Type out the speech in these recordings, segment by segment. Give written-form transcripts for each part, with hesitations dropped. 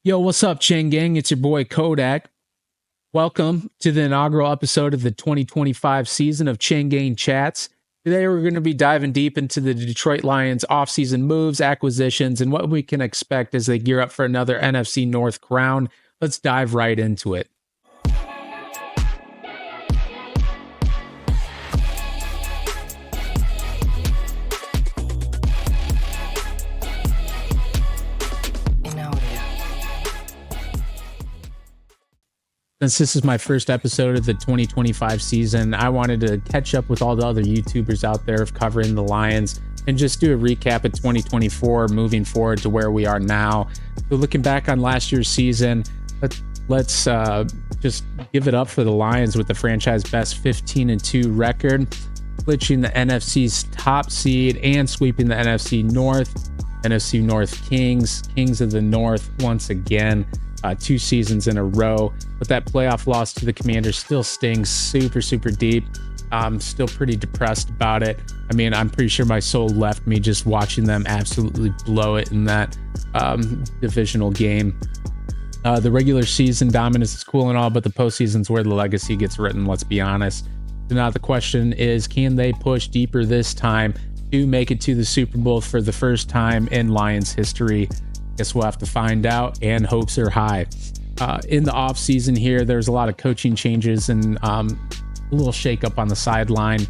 Yo, what's up, Chain Gang? It's your boy Kodak. Welcome to the inaugural episode of the 2025 season of Chain Gang Chats. Today, we're going to be diving deep into the Detroit Lions offseason moves, acquisitions, and what we can expect as they gear up for another NFC North crown. Let's dive right into it. Since this is my first episode of the 2025 season, I wanted to catch up with all the other YouTubers out there of covering the Lions and just do a recap of 2024 moving forward to where we are now. So looking back on last year's season, let's just give it up for the Lions with the franchise best 15-2 record, clinching the NFC's top seed and sweeping the NFC North Kings of the North once again. 2 seasons in a row, but that playoff loss to the Commanders still stings super deep. I'm still pretty depressed about it. I mean, I'm pretty sure my soul left me just watching them absolutely blow it in that divisional game. The regular season dominance is cool and all, but the postseason's where the legacy gets written, let's be honest. So now the question is, can they push deeper this time to make it to the Super Bowl for the first time in Lions history? Guess we'll have to find out, and hopes are high. In the offseason here, there's a lot of coaching changes and a little shakeup on the sideline.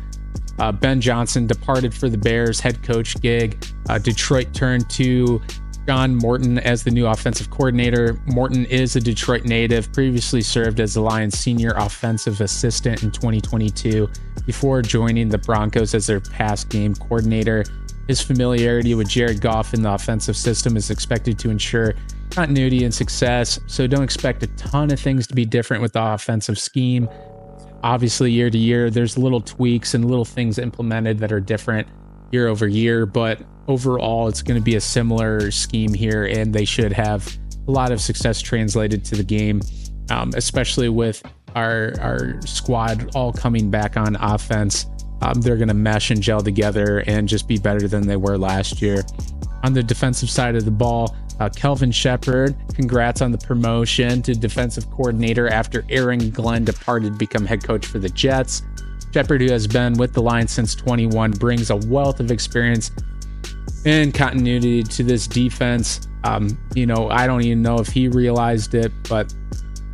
Ben Johnson departed for the Bears head coach gig. Detroit turned to John Morton as the new offensive coordinator. Morton is a Detroit native, previously served as the Lions senior offensive assistant in 2022 before joining the Broncos as their pass game coordinator. His familiarity with Jared Goff in the offensive system is expected to ensure continuity and success, so don't expect a ton of things to be different with the offensive scheme. Obviously, year to year, there's little tweaks and little things implemented that are different year over year, but overall, it's going to be a similar scheme here, and they should have a lot of success translated to the game, especially with our squad all coming back on offense. They're going to mesh and gel together and just be better than they were last year. On the defensive side of the ball, Kelvin Shepard, congrats on the promotion to defensive coordinator after Aaron Glenn departed to become head coach for the Jets. Shepard, who has been with the Lions since 21, brings a wealth of experience and continuity to this defense. I don't even know if he realized it, but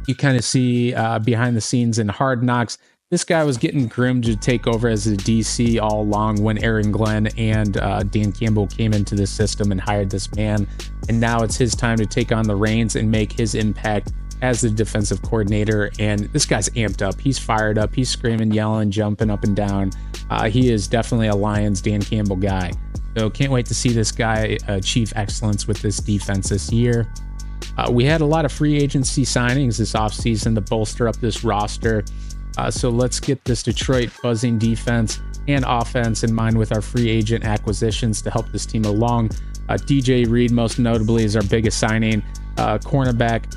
you kind of see behind the scenes in Hard Knocks, this guy was getting groomed to take over as a DC all along when Aaron Glenn and Dan Campbell came into the system and hired this man. And now it's his time to take on the reins and make his impact as the defensive coordinator. And this guy's amped up. He's fired up. He's screaming, yelling, jumping up and down. He is definitely a Lions Dan Campbell guy. So can't wait to see this guy achieve excellence with this defense this year. We had a lot of free agency signings this offseason to bolster up this roster. So let's get this Detroit buzzing defense and offense in mind with our free agent acquisitions to help this team along. DJ Reed, most notably, is our biggest signing. Cornerback.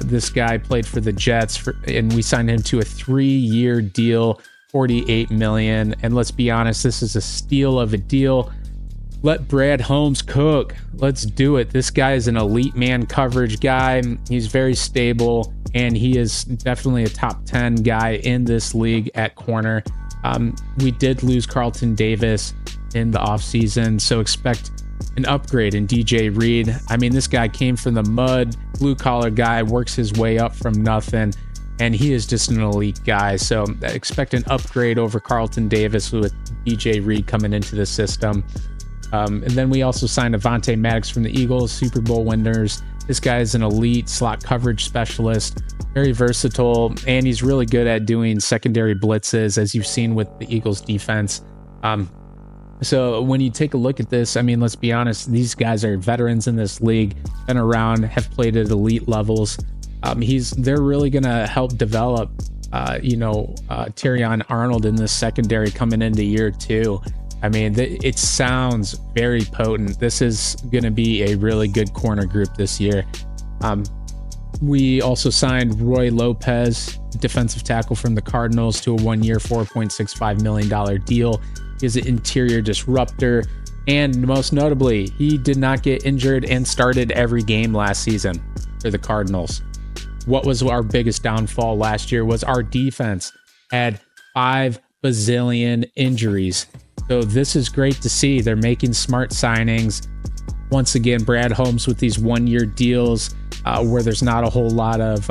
This guy played for the Jets, and we signed him to a 3-year deal, $48 million. And let's be honest, this is a steal of a deal. Let Brad Holmes cook. Let's do it. This guy is an elite man coverage guy. He's very stable, and he is definitely a top 10 guy in this league at corner. We did lose Carlton Davis in the offseason, so expect an upgrade in DJ Reed. I mean, this guy came from the mud, blue-collar guy, works his way up from nothing, and he is just an elite guy. So expect an upgrade over Carlton Davis with DJ Reed coming into the system. And then we also signed Avonte Maddox from the Eagles, Super Bowl winners. This guy is an elite slot coverage specialist, very versatile, and he's really good at doing secondary blitzes, as you've seen with the Eagles defense. So when you take a look at this, I mean, let's be honest, these guys are veterans in this league, been around, have played at elite levels. They're really going to help develop, Terrion Arnold in this secondary coming into year 2. I mean, it sounds very potent. This is going to be a really good corner group this year. We also signed Roy Lopez, defensive tackle from the Cardinals, to a 1-year, $4.65 million deal. He's an interior disruptor. And most notably, he did not get injured and started every game last season. for the Cardinals. What was our biggest downfall last year was our defense had 5 bazillion injuries. So this is great to see. They're making smart signings. Once again, Brad Holmes with these 1-year deals where there's not a whole lot of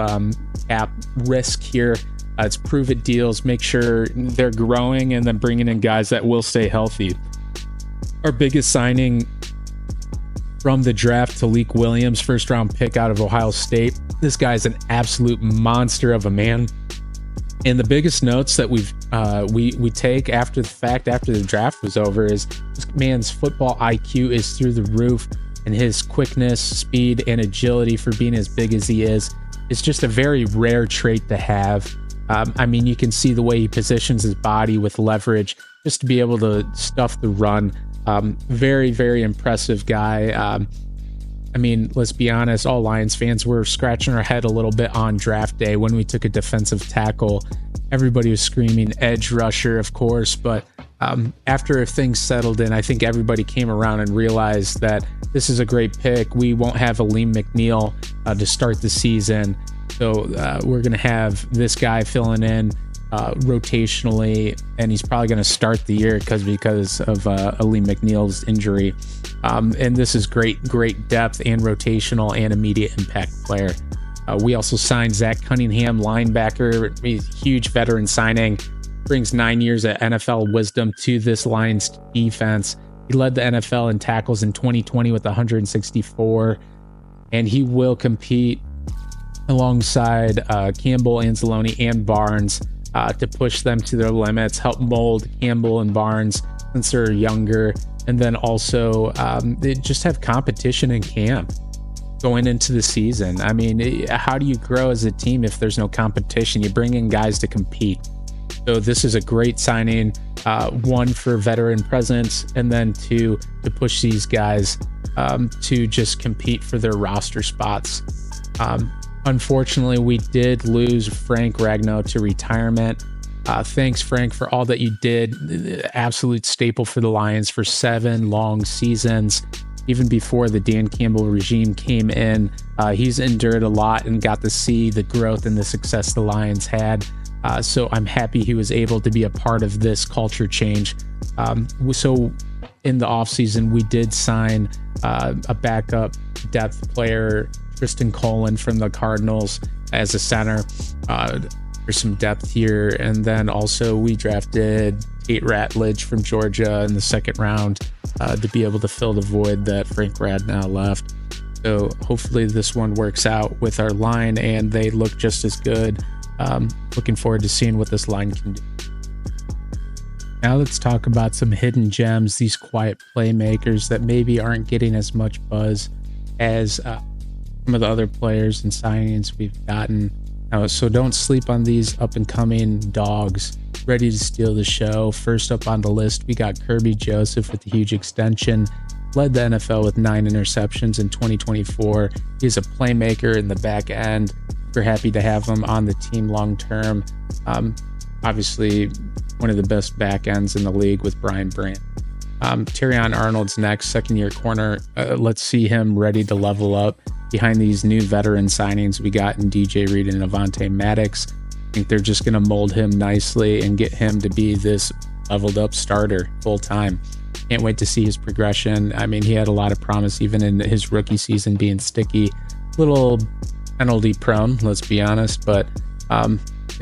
cap risk here. It's prove-it deals. Make sure they're growing and then bringing in guys that will stay healthy. Our biggest signing from the draft, Talik Williams, first-round pick out of Ohio State. This guy's an absolute monster of a man. And the biggest notes that we take after the fact, after the draft was over, is this man's football IQ is through the roof, and his quickness, speed, and agility for being as big as he is just a very rare trait to have. I mean, you can see the way he positions his body with leverage just to be able to stuff the run. Very, very impressive guy. I mean, let's be honest, all Lions fans were scratching our head a little bit on draft day when we took a defensive tackle. Everybody was screaming edge rusher, of course, but after things settled in, I think everybody came around and realized that this is a great pick. We won't have Aleem McNeil to start the season, so we're going to have this guy filling in rotationally, and he's probably going to start the year because of Aleem McNeil's injury. And this is great depth and rotational and immediate impact player. We also signed Zach Cunningham, linebacker, huge veteran signing, brings 9 years of NFL wisdom to this Lions defense. He led the NFL in tackles in 2020 with 164, and he will compete alongside Campbell, Anzalone, and Barnes to push them to their limits, help mold Campbell and Barnes since they're younger, and then also they just have competition in camp going into the season. I mean, how do you grow as a team if there's no competition? You bring in guys to compete. So this is a great signing, one, for veteran presence, and then two, to push these guys to just compete for their roster spots. Unfortunately, we did lose Frank Ragnow to retirement. Thanks, Frank, for all that you did. Absolute staple for the Lions for 7 long seasons. Even before the Dan Campbell regime came in, he's endured a lot and got to see the growth and the success the Lions had. So I'm happy he was able to be a part of this culture change. So in the offseason, we did sign a backup depth player, Tristan Colin from the Cardinals, as a center for some depth here. And then also we drafted Tate Ratledge from Georgia in the 2nd round to be able to fill the void that Frank Ragnow left. So hopefully this one works out with our line and they look just as good. Looking forward to seeing what this line can do. Now let's talk about some hidden gems, these quiet playmakers that maybe aren't getting as much buzz as some of the other players and signings we've gotten. So don't sleep on these up-and-coming dogs ready to steal the show. First up on the list, we got Kirby Joseph with the huge extension. Led the NFL with 9 interceptions in 2024. He's a playmaker in the back end. We're happy to have him on the team long term. Obviously, one of the best back ends in the league with Brian Brandt. Terrion Arnold's next, 2nd-year corner. Let's see him ready to level up behind these new veteran signings we got in DJ Reed and Avonte Maddox. I think they're just going to mold him nicely and get him to be this leveled up starter full time. Can't wait to see his progression. I mean, he had a lot of promise even in his rookie season, being sticky, little penalty prone, let's be honest, but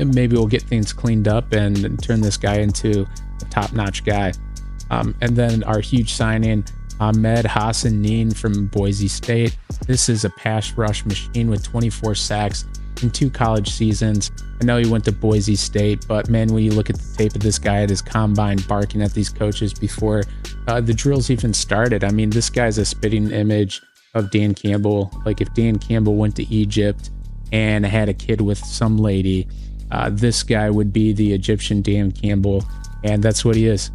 maybe we'll get things cleaned up and turn this guy into a top-notch guy. And then our huge signing, Ahmed Hassanin from Boise State. This is a pass rush machine with 24 sacks in 2 college seasons. I know he went to Boise State, but man, when you look at the tape of this guy at his combine barking at these coaches before the drills even started, I mean, this guy's a spitting image of Dan Campbell. Like if Dan Campbell went to Egypt and had a kid with some lady, this guy would be the Egyptian Dan Campbell, and that's what he is.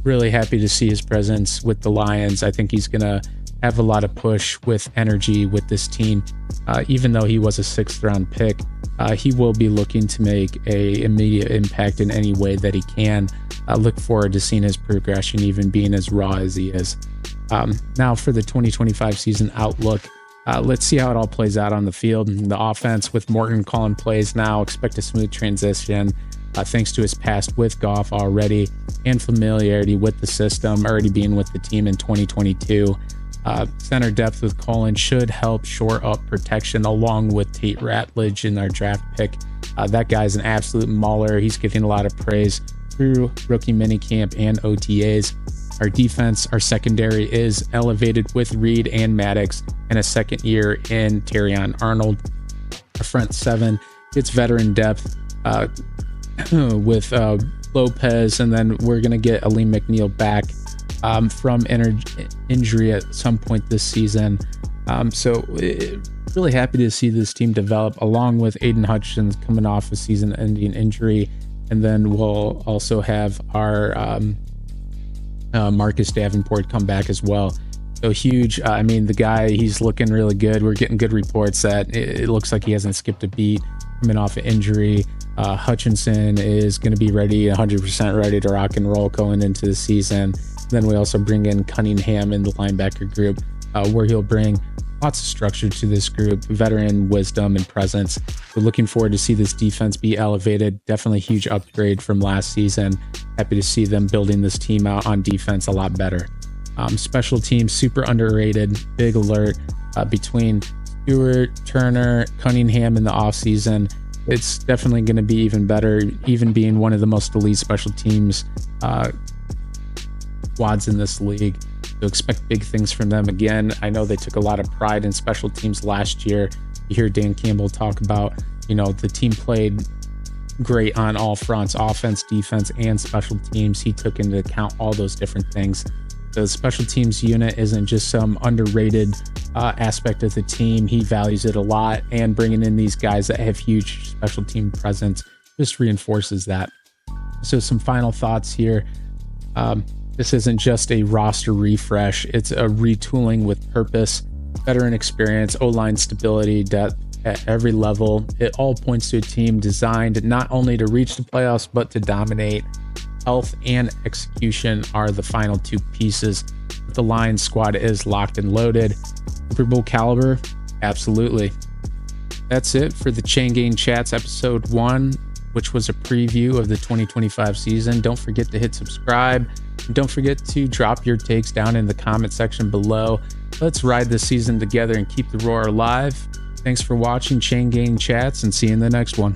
Really happy to see his presence with the Lions. I think he's going to have a lot of push with energy with this team. Even though he was a 6th-round pick, he will be looking to make an immediate impact in any way that he can. Look forward to seeing his progression, even being as raw as he is. Now for the 2025 season outlook, Let's see how it all plays out on the field. The offense with Morton calling plays now, expect a smooth transition thanks to his past with Goff already and familiarity with the system, already being with the team in 2022. Center depth with Colin should help shore up protection along with Tate Ratledge in our draft pick. That guy's an absolute mauler. He's getting a lot of praise through rookie minicamp and OTAs. Our defense, our secondary is elevated with Reed and Maddox and a second year in Terrion Arnold. Our front seven gets veteran depth with Lopez, and then we're going to get Aleem McNeil back from injury at some point this season. Really happy to see this team develop, along with Aiden Hutchins coming off a season-ending injury. And then we'll also have our Marcus Davenport come back as well. So huge. I mean, the guy, he's looking really good. We're getting good reports that it looks like he hasn't skipped a beat coming off an injury. Hutchinson is going to be ready, 100% ready to rock and roll going into the season. Then we also bring in Cunningham in the linebacker group, where he'll bring lots of structure to this group, veteran wisdom and presence. We're looking forward to see this defense be elevated. Definitely a huge upgrade from last season. Happy to see them building this team out on defense a lot better. Special teams, super underrated. Big alert between Stewart, Turner, Cunningham in the offseason. It's definitely going to be even better, even being one of the most elite special teams squads in this league. So expect big things from them again. I know they took a lot of pride in special teams last year. You hear Dan Campbell talk about, the team played great on all fronts, offense, defense, and special teams. He took into account all those different things. The special teams unit isn't just some underrated aspect of the team. He values it a lot, and bringing in these guys that have huge special team presence just reinforces that. So some final thoughts here. This isn't just a roster refresh. It's a retooling with purpose, veteran experience, O-line stability, depth at every level. It all points to a team designed not only to reach the playoffs, but to dominate. Health and execution are the final two pieces. The Lions squad is locked and loaded. Super Bowl caliber? Absolutely. That's it for the Chain Gang Chats episode 1, which was a preview of the 2025 season. Don't forget to hit subscribe. And don't forget to drop your takes down in the comment section below. Let's ride this season together and keep the roar alive. Thanks for watching Chain Gang Chats, and see you in the next one.